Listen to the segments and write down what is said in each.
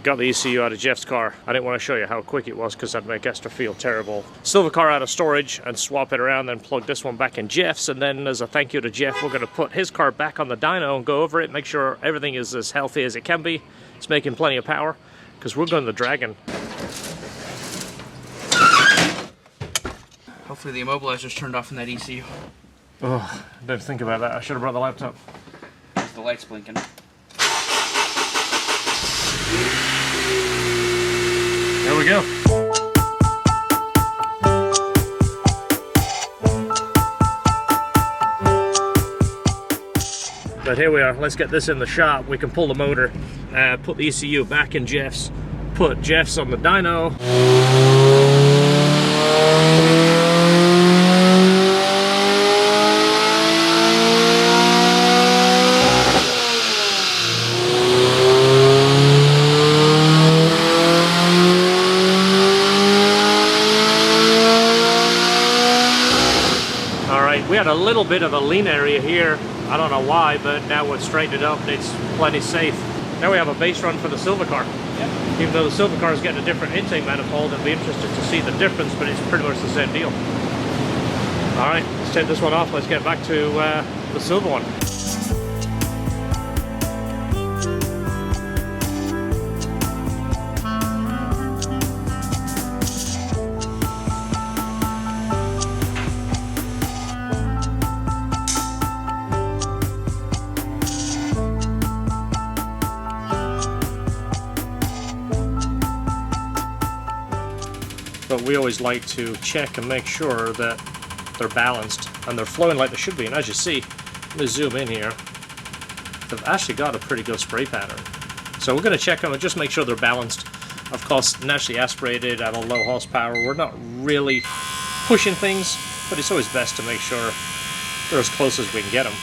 Got the ECU out of Jeff's car. I didn't want to show you how quick it was because that'd make Esther feel terrible. Silver car out of storage and swap it around, then plug this one back in Jeff's, and then as a thank you to Jeff, we're going to put his car back on the dyno and go over it, make sure everything is as healthy as it can be. It's making plenty of power because we're going to the Dragon. Hopefully the immobilizer's turned off in that ECU. Oh, I didn't think about that. I should have brought the laptop. The light's blinking. There we go. But here we are. Let's get this in the shop. We can pull the motor, put the ECU back in Jeff's, put Jeff's on the dyno. We had a little bit of a lean area here. I don't know why, but now we're straightened it up and it's plenty safe. Now we have a base run for the silver car. Yep. Even though the silver car is getting a different intake manifold, I'd be interested to see the difference, but it's pretty much the same deal. All right, let's take this one off. Let's get back to the silver one. But we always like to check and make sure that they're balanced and they're flowing like they should be. And as you see, let me zoom in here, they've actually got a pretty good spray pattern. So we're going to check them and just make sure they're balanced. Of course, naturally aspirated at a low horsepower. We're not really pushing things, but it's always best to make sure they're as close as we can get them.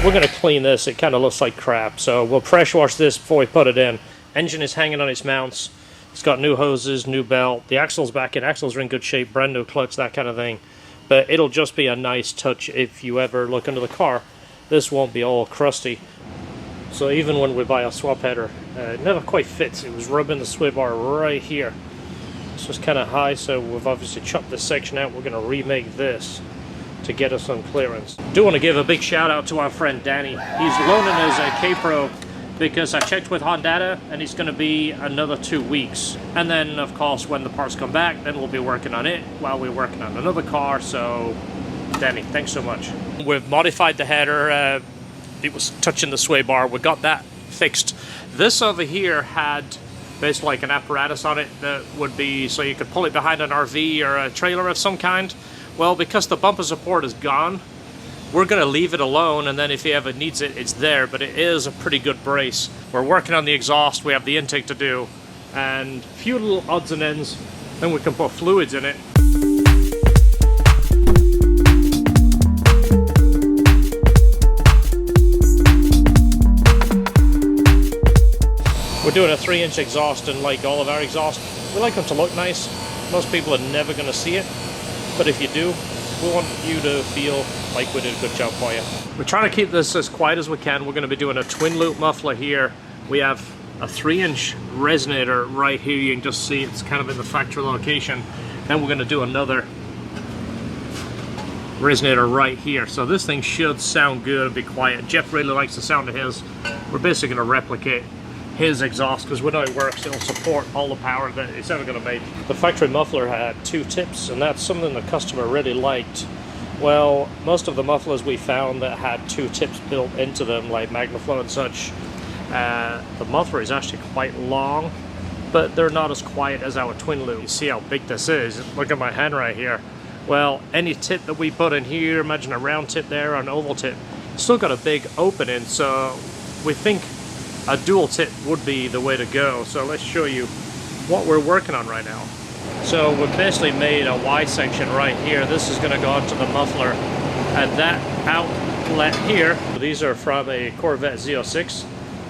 We're going to clean this. It kind of looks like crap, so we'll pressure wash this before we put it in. Engine is hanging on its mounts. It's got new hoses, new belt. The axle's back in. Axles are in good shape, brand new clutch, that kind of thing. But it'll just be a nice touch if you ever look into the car. This won't be all crusty. So even when we buy a swap header, it never quite fits. It was rubbing the sway bar right here. This was kind of high, so we've obviously chopped this section out. We're going to remake this to get us some clearance. Do want to give a big shout out to our friend Danny. He's loaning us a K-Pro because I checked with Honda and it's going to be another 2 weeks. And then of course when the parts come back, then we'll be working on it while we're working on another car. So Danny, thanks so much. We've modified the header. It was touching the sway bar. We got that fixed. This over here had basically like an apparatus on it that would be so you could pull it behind an RV or a trailer of some kind. Well, because the bumper support is gone, we're going to leave it alone, and then if he ever needs it, it's there, but it is a pretty good brace. We're working on the exhaust, we have the intake to do, and a few little odds and ends, then we can put fluids in it. We're doing a 3-inch exhaust, and like all of our exhaust, we like them to look nice. Most people are never going to see it. But if you do, we want you to feel like we did a good job for you. We're trying to keep this as quiet as we can. We're going to be doing a twin loop muffler here. We have a 3-inch resonator right here. You can just see it's kind of in the factory location. Then we're going to do another resonator right here. So this thing should sound good and be quiet. Jeff really likes the sound of his. We're basically going to replicate his exhaust because we know it works. It'll support all the power that it's ever going to make. The factory muffler had 2 tips, and that's something the customer really liked. Well, most of the mufflers we found that had 2 tips built into them, like MagnaFlow and such, the muffler is actually quite long, but they're not as quiet as our twin loop. You see how big this is. Look at my hand right here. Well, any tip that we put in here, imagine a round tip there or an oval tip, still got a big opening, so we think a dual tip would be the way to go. So let's show you what we're working on right now. So we've basically made a Y section right here. This is going to go onto the muffler, and that outlet here, these are from a Corvette Z06,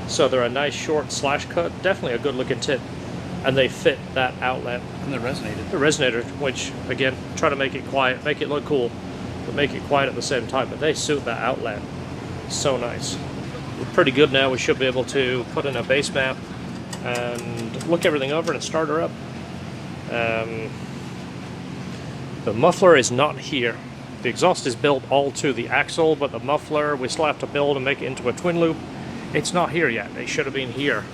so they're a nice short slash cut, definitely a good looking tip, and they fit that outlet. And the resonator. The resonator, which again, try to make it quiet, make it look cool, but make it quiet at the same time, but they suit that outlet so nice. We're pretty good now. We should be able to put in a base map and look everything over and start her up. The muffler is not here. The exhaust is built all to the axle, but the muffler we still have to build and make it into a twin loop. It's not here yet. It should have been here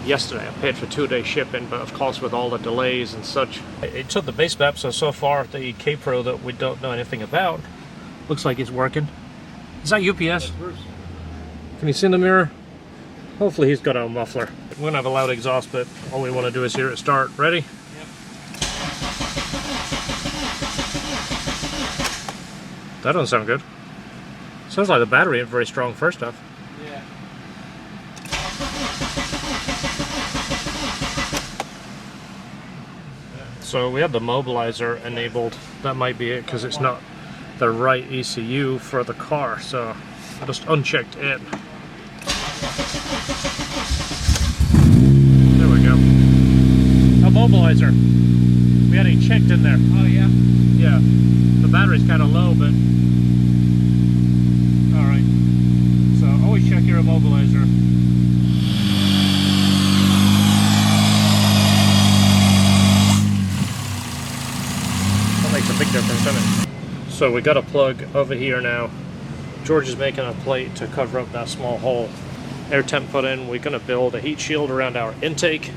yesterday. I paid for 2-day shipping, but of course with all the delays and such. It took the base map, so far the K Pro that we don't know anything about looks like it's working. Is that UPS? Can you see in the mirror? Hopefully he's got a muffler. We're gonna have a loud exhaust, but all we want to do is hear it start. Ready? Yep. That doesn't sound good. Sounds like the battery ain't very strong first off. Yeah. So we have the mobilizer enabled. That might be it because it's not the right ECU for the car. So I just unchecked it. There we go. A mobilizer. We had it checked in there. Oh yeah? Yeah. The battery's kind of low, but alright. So always check your immobilizer. That makes a big difference, doesn't it? So we got a plug over here now. George is making a plate to cover up that small hole. Air temp put in. We're going to build a heat shield around our intake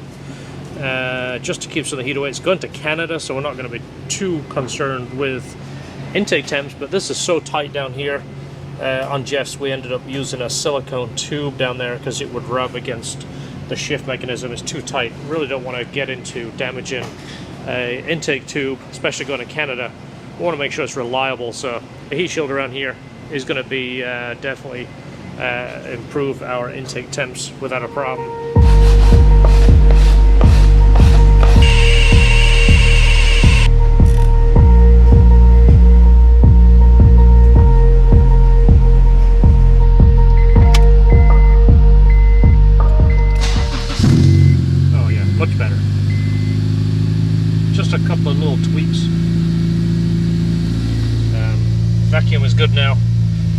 just to keep some of the heat away. It's going to Canada, so we're not going to be too concerned with intake temps, but this is so tight down here. On Jeff's, we ended up using a silicone tube down there because it would rub against the shift mechanism. It's too tight. Really don't want to get into damaging an intake tube, especially going to Canada. We want to make sure it's reliable, so the heat shield around here is going to be definitely improve our intake temps without a problem. Oh yeah, much better. Just a couple of little tweaks. Vacuum is good now.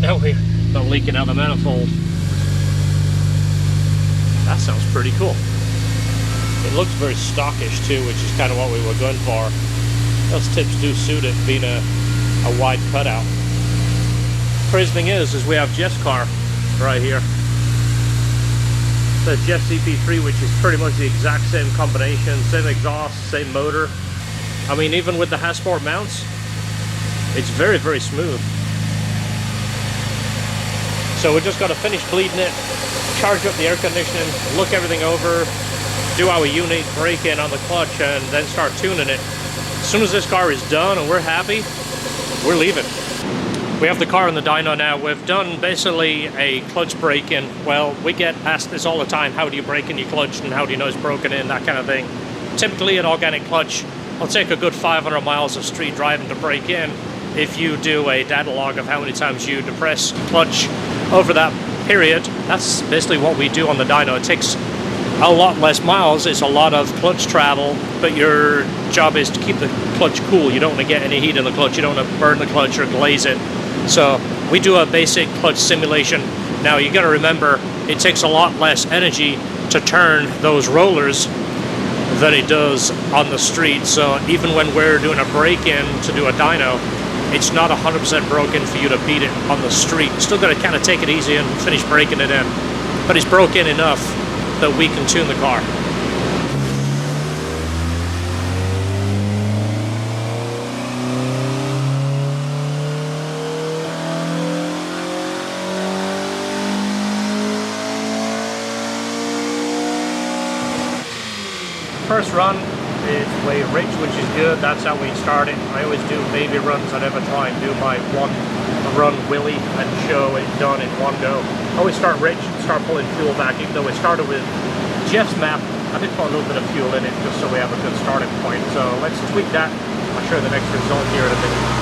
Now we're not leaking out the manifold. That sounds pretty cool. It looks very stockish too, which is kind of what we were going for. Those tips do suit it being a wide cutout. Crazy thing is we have Jeff's car right here. The Civic EP3, which is pretty much the exact same combination, same exhaust, same motor. I mean, even with the Hasport mounts, it's very, very smooth. So we just got to finish bleeding it, charge up the air conditioning, look everything over, do our unit break in on the clutch, and then start tuning it. As soon as this car is done and we're happy, we're leaving. We have the car in the dyno now. We've done basically a clutch break-in. Well, we get asked this all the time, how do you break in your clutch and how do you know it's broken in, that kind of thing. Typically an organic clutch will take a good 500 miles of street driving to break in. If you do a data log of how many times you depress clutch over that period, that's basically what we do on the dyno. It takes a lot less miles, it's a lot of clutch travel, but your job is to keep the clutch cool. You don't want to get any heat in the clutch, you don't want to burn the clutch or glaze it. So we do a basic clutch simulation. Now you got to remember, it takes a lot less energy to turn those rollers than it does on the street. So even when we're doing a break-in to do a dyno, it's not 100% broken for you to beat it on the street. Still got to kind of take it easy and finish breaking it in. But it's broken enough that we can tune the car. First run is way rich, which is good. That's how we start it. I always do baby runs. I never try and do my one run willy and show it done in one go. I always start rich and start pulling fuel back, even though we started with Jeff's map. I did put a little bit of fuel in it just so we have a good starting point. So let's tweak that. I'll show you the next result here in a minute.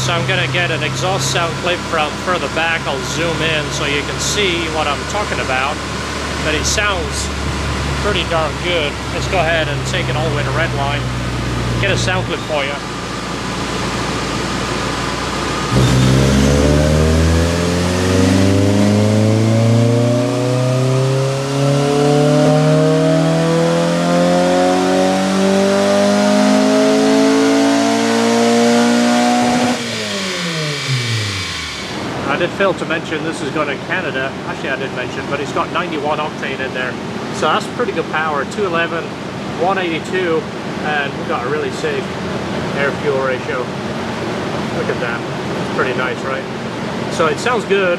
So I'm going to get an exhaust sound clip from further back. I'll zoom in so you can see what I'm talking about. But it sounds pretty darn good. Let's go ahead and take it all the way to Redline. Get a sound clip for you. I did fail to mention this is going to Canada. Actually, I did mention, but it's got 91 octane in there. So that's pretty good power. 211, 182, and we've got a really safe air-fuel ratio. Look at that. It's pretty nice, right? So it sounds good.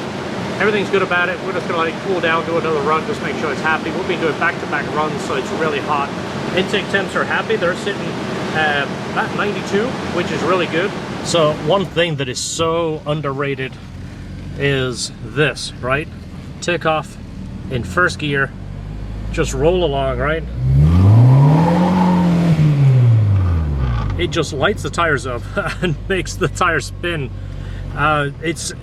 Everything's good about it. We're just going to let it cool down, do another run, just make sure it's happy. We've been doing back-to-back runs, so it's really hot. Intake temps are happy. They're sitting at 92, which is really good. So one thing that is so underrated is this, right? Take off in first gear, just roll along, right? It just lights the tires up and makes the tires spin. It's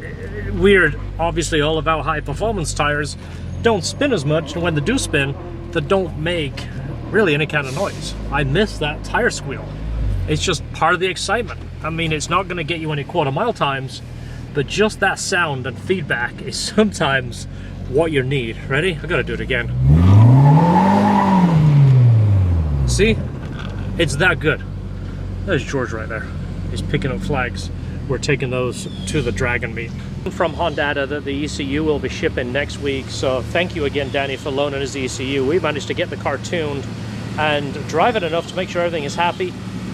weird, obviously all about high performance tires don't spin as much, and when they do spin, they don't make really any kind of noise. I miss that tire squeal. It's just part of the excitement. I mean, it's not going to get you any quarter-mile times, but just that sound and feedback is sometimes what you need. Ready? I gotta do it again. See? It's that good. There's George right there. He's picking up flags. We're taking those to the Dragon meet. From Honda that the ECU will be shipping next week. So thank you again, Danny, for loaning us the ECU. We managed to get the car tuned and drive it enough to make sure everything is happy.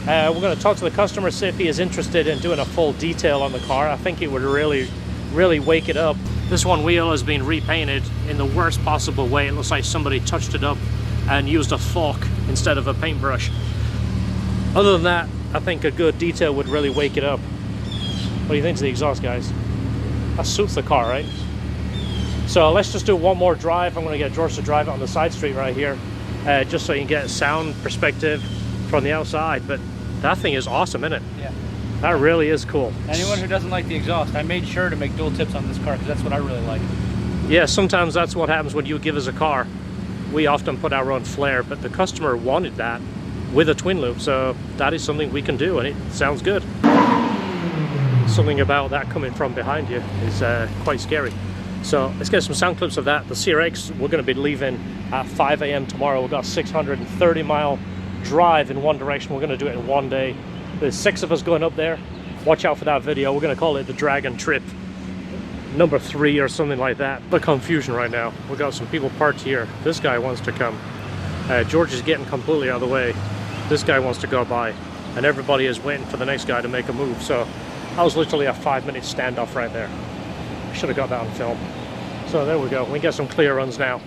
We're going to talk to the customer, see if he is interested in doing a full detail on the car. I think it would really wake it up. This one wheel has been repainted in the worst possible way. It looks like somebody touched it up and used a fork instead of a paintbrush. Other than that, I think a good detail would really wake it up. What do you think of the exhaust, guys? That suits the car, right? So let's just do one more drive. I'm going to get George to drive it on the side street right here, just so you can get a sound perspective from the outside. But that thing is awesome, isn't it? Yeah. That really is cool. Anyone who doesn't like the exhaust, I made sure to make dual tips on this car because that's what I really like. Yeah, sometimes that's what happens when you give us a car. We often put our own flair, but the customer wanted that with a twin loop, so that is something we can do, and it sounds good. Something about that coming from behind you is quite scary. So let's get some sound clips of that. The CRX, we're going to be leaving at 5 a.m. tomorrow. We've got 630 mile drive in one direction. We're going to do it in one day. There's 6 of us going up there. Watch out for that video. We're going to call it the Dragon Trip number 3 or something like that. The confusion right now. We've got some people parked here. This guy wants to come. George is getting completely out of the way. This guy wants to go by, and everybody is waiting for the next guy to make a move. So I was literally a 5-minute standoff right there. I should have got that on film. So there we go. We get some clear runs now.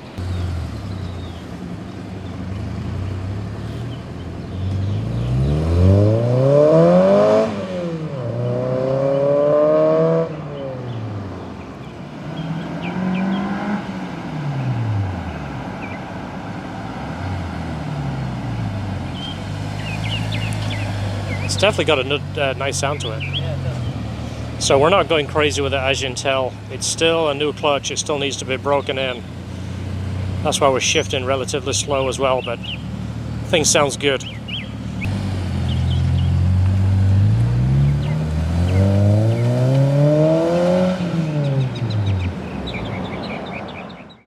It's definitely got a nice sound to it. Yeah, it does. So we're not going crazy with it, as you can tell. It's still a new clutch. It still needs to be broken in. That's why we're shifting relatively slow as well, but things sounds good.